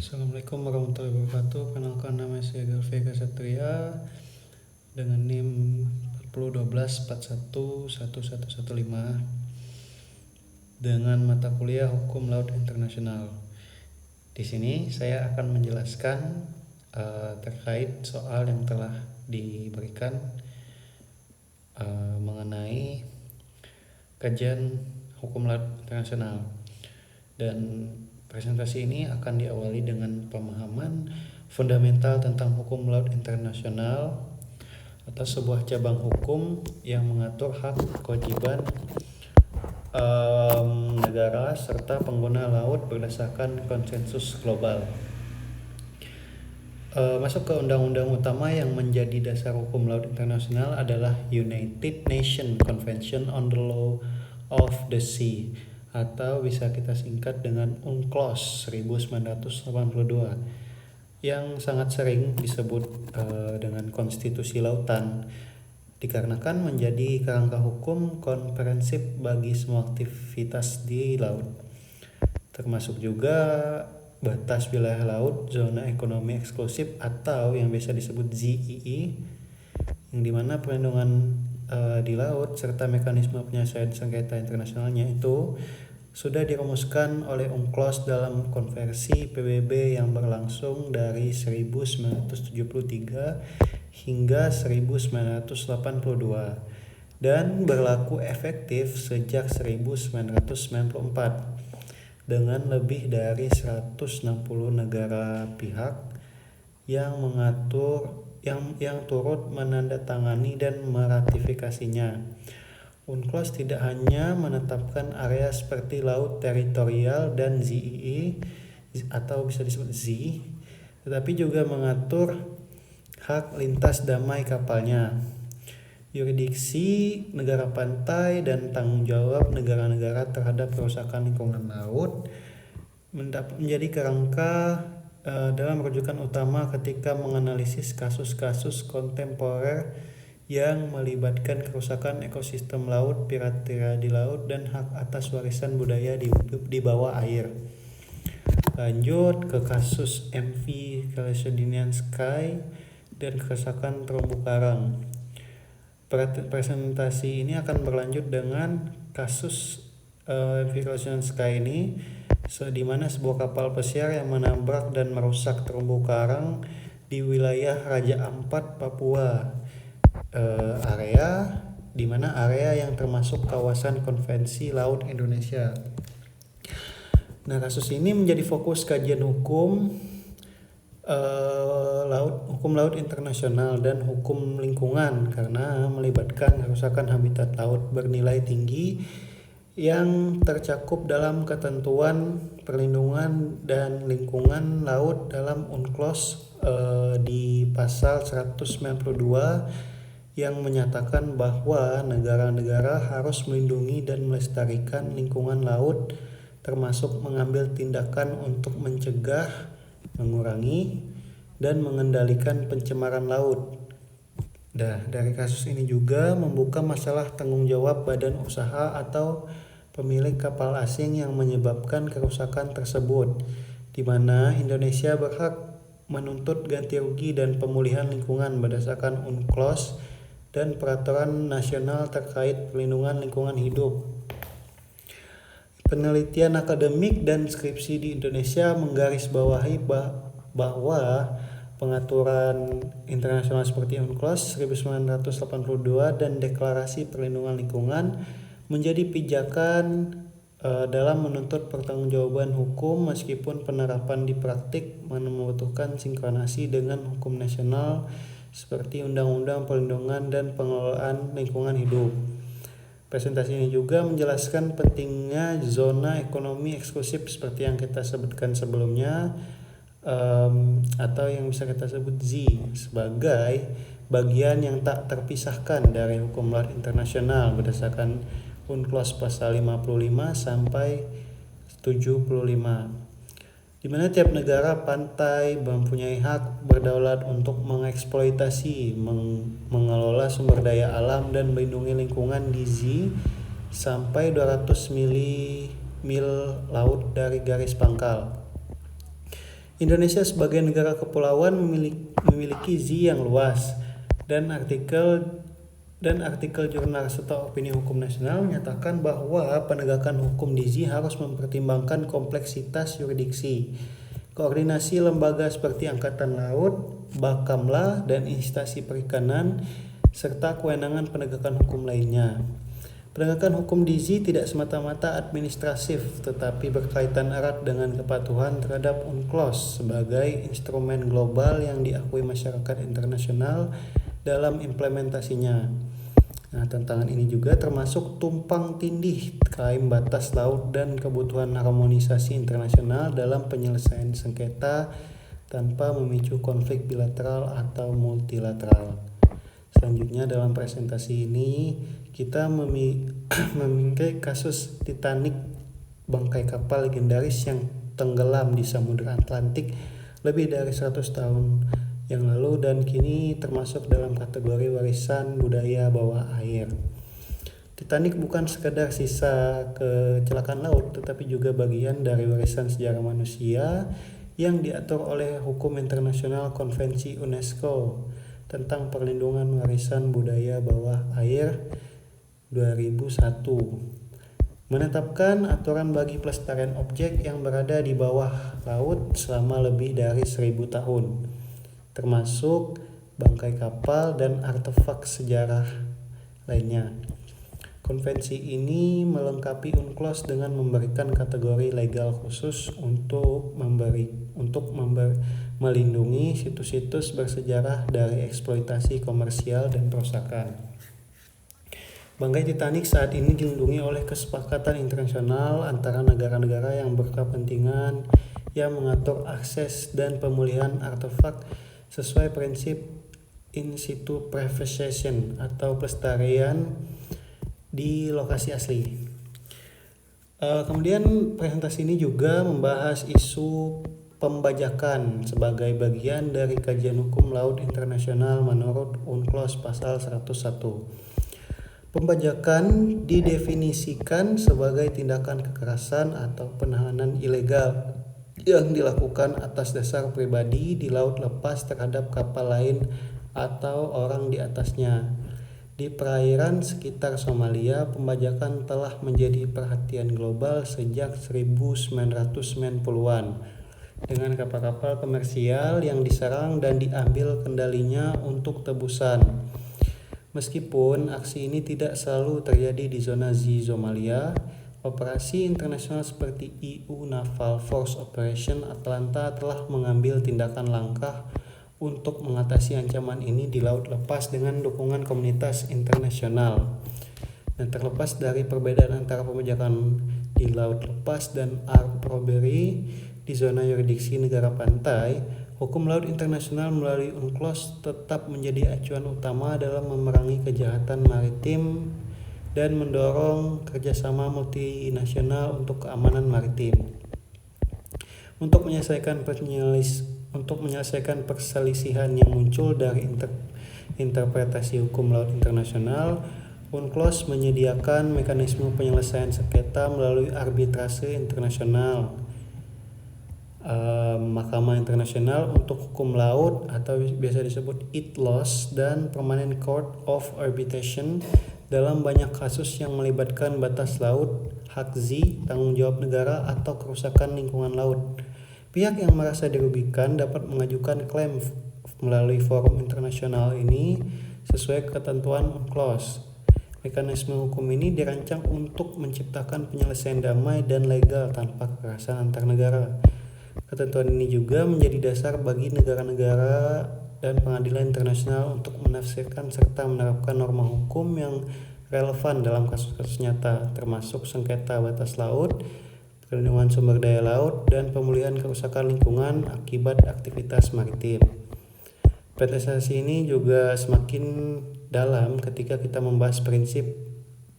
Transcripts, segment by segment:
Assalamualaikum warahmatullahi wabarakatuh. Kenalkan, nama saya Vega Satria dengan NIM 4012411115 dengan mata kuliah Hukum Laut Internasional. Di sini saya akan menjelaskan terkait soal yang telah diberikan mengenai kajian Hukum Laut Internasional, dan presentasi ini akan diawali dengan pemahaman fundamental tentang hukum laut internasional atau sebuah cabang hukum yang mengatur hak kewajiban negara serta pengguna laut berdasarkan konsensus global. Masuk ke undang-undang utama yang menjadi dasar hukum laut internasional adalah United Nations Convention on the Law of the Sea, atau bisa kita singkat dengan UNCLOS 1982, yang sangat sering disebut dengan konstitusi lautan, dikarenakan menjadi kerangka hukum komprehensif bagi semua aktivitas di laut, termasuk juga batas wilayah laut, zona ekonomi eksklusif atau yang biasa disebut ZEE, yang dimana perlindungan di laut serta mekanisme penyelesaian sengketa internasionalnya itu sudah dirumuskan oleh UNCLOS dalam konversi PBB yang berlangsung dari 1973 hingga 1982 dan berlaku efektif sejak 1994 dengan lebih dari 160 negara pihak yang mengatur yang turut menandatangani dan meratifikasinya. UNCLOS tidak hanya menetapkan area seperti laut teritorial dan ZEE atau bisa disebut Z, tetapi juga mengatur hak lintas damai kapalnya, yurisdiksi negara pantai, dan tanggung jawab negara-negara terhadap kerusakan lingkungan laut menjadi kerangka dalam rujukan utama ketika menganalisis kasus-kasus kontemporer yang melibatkan kerusakan ekosistem laut, pirateria di laut, dan hak atas warisan budaya di bawah air. Lanjut ke kasus MV Caledonian Sky dan kerusakan terumbu karang. Presentasi ini akan berlanjut dengan kasus MV Caledonian Sky ini, di mana sebuah kapal pesiar yang menabrak dan merusak terumbu karang di wilayah Raja Ampat, Papua, area yang termasuk kawasan konvensi laut Indonesia. Nah, kasus ini menjadi fokus kajian hukum laut internasional dan hukum lingkungan karena melibatkan kerusakan habitat laut bernilai tinggi yang tercakup dalam ketentuan perlindungan dan lingkungan laut dalam UNCLOS di pasal 192 yang menyatakan bahwa negara-negara harus melindungi dan melestarikan lingkungan laut, termasuk mengambil tindakan untuk mencegah, mengurangi, dan mengendalikan pencemaran laut. Dari kasus ini juga membuka masalah tanggung jawab badan usaha atau pemilik kapal asing yang menyebabkan kerusakan tersebut, di mana Indonesia berhak menuntut ganti rugi dan pemulihan lingkungan berdasarkan UNCLOS dan peraturan nasional terkait perlindungan lingkungan hidup. Penelitian akademik dan skripsi di Indonesia menggarisbawahi bahwa pengaturan internasional seperti UNCLOS 1982 dan Deklarasi Perlindungan Lingkungan menjadi pijakan dalam menuntut pertanggungjawaban hukum, meskipun penerapan di praktik membutuhkan sinkronasi dengan hukum nasional seperti Undang-Undang Perlindungan dan Pengelolaan Lingkungan Hidup. Presentasi ini juga menjelaskan pentingnya zona ekonomi eksklusif seperti yang kita sebutkan sebelumnya, atau yang bisa kita sebut Z, sebagai bagian yang tak terpisahkan dari hukum laut internasional berdasarkan UNCLOS pasal 55 sampai 75, di mana tiap negara pantai mempunyai hak berdaulat untuk mengeksploitasi, mengelola sumber daya alam dan melindungi lingkungan di Z sampai 200 mil laut dari garis pangkal. Indonesia sebagai negara kepulauan memiliki zee yang luas, dan artikel jurnal serta opini hukum nasional menyatakan bahwa penegakan hukum di zee harus mempertimbangkan kompleksitas yurisdiksi, koordinasi lembaga seperti Angkatan Laut, Bakamla, dan instansi perikanan, serta kewenangan penegakan hukum lainnya. Penegakan hukum di zee tidak semata-mata administratif, tetapi berkaitan erat dengan kepatuhan terhadap UNCLOS sebagai instrumen global yang diakui masyarakat internasional dalam implementasinya. Nah, tantangan ini juga termasuk tumpang tindih klaim batas laut dan kebutuhan harmonisasi internasional dalam penyelesaian sengketa tanpa memicu konflik bilateral atau multilateral. Selanjutnya dalam presentasi ini kita memingkai kasus Titanic, bangkai kapal legendaris yang tenggelam di Samudra Atlantik lebih dari 100 tahun yang lalu dan kini termasuk dalam kategori warisan budaya bawah air. Titanic bukan sekadar sisa kecelakaan laut, tetapi juga bagian dari warisan sejarah manusia yang diatur oleh hukum internasional Konvensi UNESCO tentang perlindungan warisan budaya bawah air 2001, menetapkan aturan bagi pelestarian objek yang berada di bawah laut selama lebih dari 1000 tahun, termasuk bangkai kapal dan artefak sejarah lainnya. Konvensi ini melengkapi UNCLOS dengan memberikan kategori legal khusus untuk melindungi situs-situs bersejarah dari eksploitasi komersial dan perusakan. Bangkai Titanic saat ini dilindungi oleh kesepakatan internasional antara negara-negara yang berkepentingan yang mengatur akses dan pemulihan artefak sesuai prinsip in situ preservation atau pelestarian di lokasi asli. Kemudian presentasi ini juga membahas isu pembajakan sebagai bagian dari kajian hukum laut internasional menurut UNCLOS pasal 101. Pembajakan didefinisikan sebagai tindakan kekerasan atau penahanan ilegal yang dilakukan atas dasar pribadi di laut lepas terhadap kapal lain atau orang di atasnya. Di perairan sekitar Somalia, pembajakan telah menjadi perhatian global sejak 1990-an dengan kapal-kapal komersial yang diserang dan diambil kendalinya untuk tebusan. Meskipun aksi ini tidak selalu terjadi di zona zee Somalia, operasi internasional seperti EU Naval Force Operation Atlanta telah mengambil tindakan langkah untuk mengatasi ancaman ini di laut lepas dengan dukungan komunitas internasional. Dan terlepas dari perbedaan antara pembajakan di laut lepas dan armed robbery di zona yurisdiksi negara pantai, hukum laut internasional melalui UNCLOS tetap menjadi acuan utama dalam memerangi kejahatan maritim dan mendorong kerjasama multinasional untuk keamanan maritim. Untuk menyelesaikan perselisihan yang muncul dari interpretasi hukum laut internasional, UNCLOS menyediakan mekanisme penyelesaian sengketa melalui arbitrase internasional, Mahkamah Internasional untuk Hukum Laut atau biasa disebut ITLOS, dan Permanent Court of Arbitration dalam banyak kasus yang melibatkan batas laut, hak zee, tanggung jawab negara, atau kerusakan lingkungan laut. Pihak yang merasa dirugikan dapat mengajukan klaim melalui forum internasional ini sesuai ketentuan UNCLOS. Mekanisme hukum ini dirancang untuk menciptakan penyelesaian damai dan legal tanpa kekerasan antar negara. Ketentuan ini juga menjadi dasar bagi negara-negara dan pengadilan internasional untuk menafsirkan serta menerapkan norma hukum yang relevan dalam kasus-kasus nyata, termasuk sengketa batas laut, perlindungan sumber daya laut, dan pemulihan kerusakan lingkungan akibat aktivitas maritim. Presentasi ini juga semakin dalam ketika kita membahas prinsip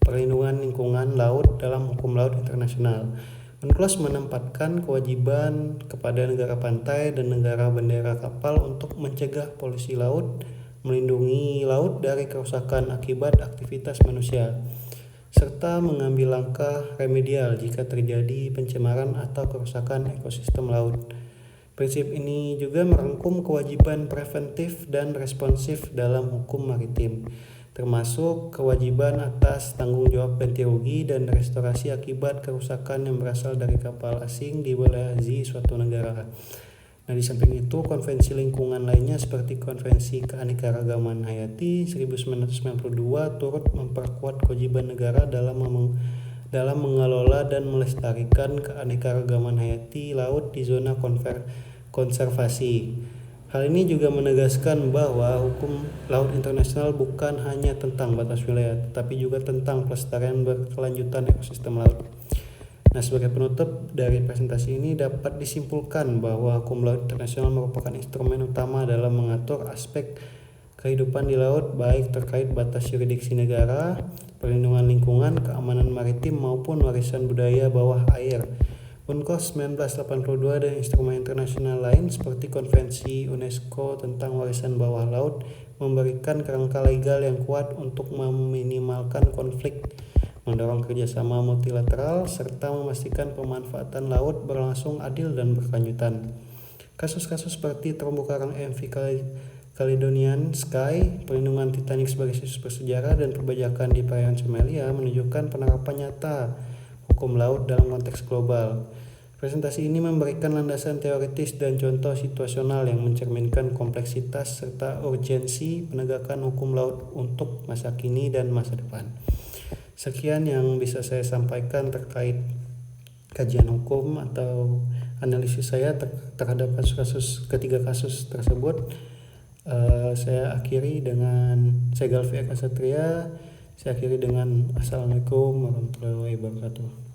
perlindungan lingkungan laut dalam hukum laut internasional. UNCLOS menempatkan kewajiban kepada negara pantai dan negara bendera kapal untuk mencegah polusi laut, melindungi laut dari kerusakan akibat aktivitas manusia, serta mengambil langkah remedial jika terjadi pencemaran atau kerusakan ekosistem laut. Prinsip ini juga merangkum kewajiban preventif dan responsif dalam hukum maritim, termasuk kewajiban atas tanggung jawab ganti rugi dan restorasi akibat kerusakan yang berasal dari kapal asing di wilayah suatu negara. Nah, di samping itu, konvensi lingkungan lainnya seperti Konvensi Keanekaragaman Hayati 1992 turut memperkuat kewajiban negara dalam mengelola dan melestarikan keanekaragaman hayati laut di zona konservasi. Hal ini juga menegaskan bahwa hukum laut internasional bukan hanya tentang batas wilayah, tetapi juga tentang pelestarian berkelanjutan ekosistem laut. Nah, sebagai penutup dari presentasi ini dapat disimpulkan bahwa hukum laut internasional merupakan instrumen utama dalam mengatur aspek kehidupan di laut, baik terkait batas yurisdiksi negara, perlindungan lingkungan, keamanan maritim maupun warisan budaya bawah air. UNCLOS 1982 dan instrumen internasional lain seperti Konvensi UNESCO tentang warisan bawah laut memberikan kerangka legal yang kuat untuk meminimalkan konflik, mendorong kerjasama multilateral, serta memastikan pemanfaatan laut berlangsung adil dan berkelanjutan. Kasus-kasus seperti terumbu karang MV Caledonian Sky, perlindungan Titanic sebagai situs bersejarah, dan perbajakan di perairan Somalia menunjukkan penerapan nyata hukum laut dalam konteks global. Presentasi ini memberikan landasan teoritis dan contoh situasional yang mencerminkan kompleksitas serta urgensi penegakan hukum laut untuk masa kini dan masa depan. Sekian yang bisa saya sampaikan terkait kajian hukum atau analisis saya terhadap ketiga kasus tersebut. Saya akhiri dengan Galvi Eka Satria. Saya akhiri dengan Assalamualaikum warahmatullahi wabarakatuh.